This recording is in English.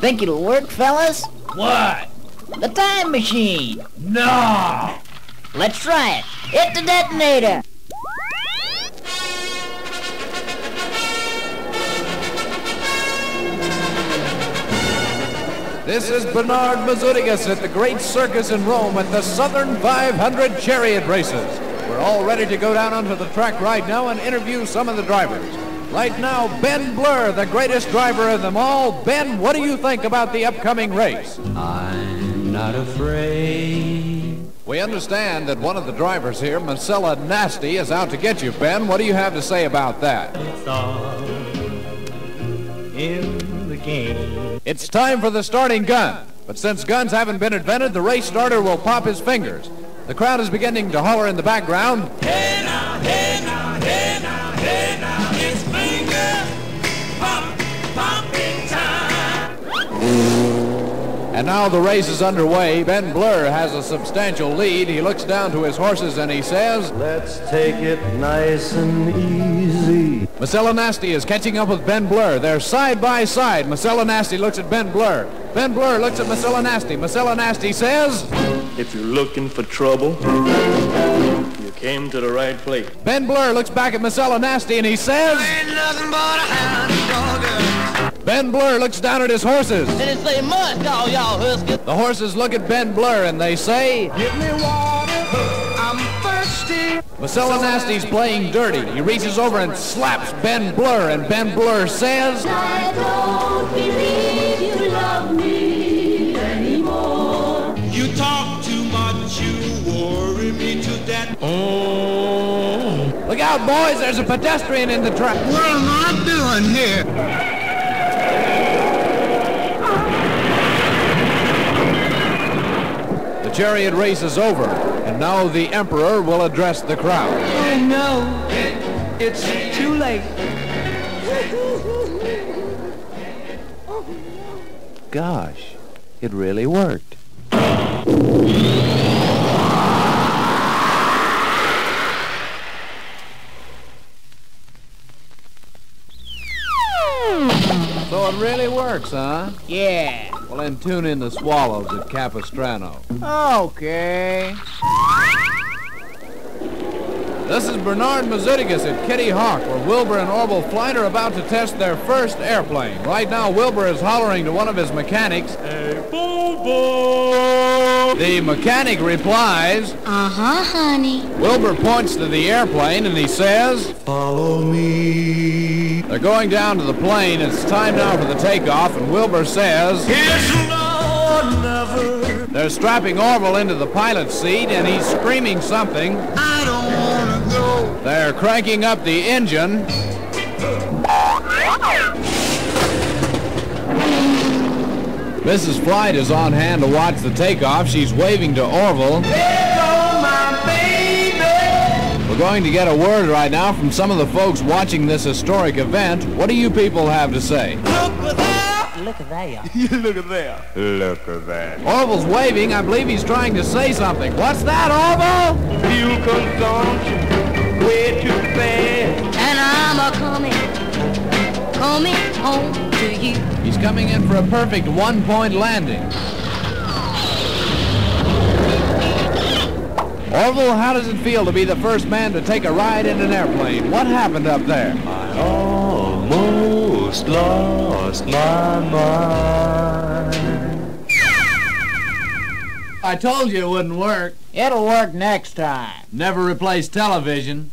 Think it'll work, fellas? What? The time machine. No! Let's try it. Hit the detonator. This is Bernard Mazurigas at the Great Circus in Rome at the Southern 500 Chariot races. We're all ready to go down onto the track right now and interview some of the drivers. Right now, Ben Blur, the greatest driver of them all. Ben, what do you think about the upcoming race? I'm not afraid. We understand that one of the drivers here, Marcella Nasty, is out to get you, Ben. What do you have to say about that? It's all in the game. It's time for the starting gun. But since guns haven't been invented, the race starter will pop his fingers. The crowd is beginning to holler in the background. Hey now, hey now, hey now, hey now, it's finger popping time. And now the race is underway. Ben Blur has a substantial lead. He looks down to his horses and he says, "Let's take it nice and easy." Marcella Nasty is catching up with Ben Blur. They're side by side. Marcella Nasty looks at Ben Blur. Ben Blur looks at Marcella Nasty. Marcella Nasty says, If you're looking for trouble, you came to the right place. Ben Blur looks back at Marcella Nasty and he says, Ain't nothing but a hound dog. Ben Blur looks down at his horses. Did it say must, all y'all huskies? The horses look at Ben Blur and they say, Give me water, I'm thirsty. Marcella Nasty's playing dirty. He reaches over and slaps Ben Blur, and Ben Blur says, I don't believe you love me anymore. You talk too much, you worry me to death. Look out, boys, there's a pedestrian in the track. What am I doing here? The chariot race is over, and now the Emperor will address the crowd. Oh no, it's too late. Gosh, it really worked. So it really works, huh? Yeah. Well, then tune in the Swallows at Capistrano. Okay. This is Bernard Mazurigas at Kitty Hawk, where Wilbur and Orville Flight are about to test their first airplane. Right now, Wilbur is hollering to one of his mechanics. Hey, boo-boo. The mechanic replies. Uh-huh, honey. Wilbur points to the airplane and he says, Follow me. they're going down to the plane. It's time now for the takeoff, and Wilbur says, Yes, no, never. they're strapping Orville into the pilot's seat, and he's screaming something. I don't wanna go. They're cranking up the engine. Mrs. Flight is on hand to watch the takeoff. She's waving to Orville. There go my baby. We're going to get a word right now from some of the folks watching this historic event. What do you people have to say? Look at that. Look at that. Look at there. Look at that. Orville's waving. I believe he's trying to say something. What's that, Orville? Fuel consumption way too fast. And I'm coming home to you. He's coming in for a perfect one-point landing. Orville, how does it feel to be the first man to take a ride in an airplane? What happened up there? I almost lost my mind. I told you it wouldn't work. It'll work next time. Never replace television.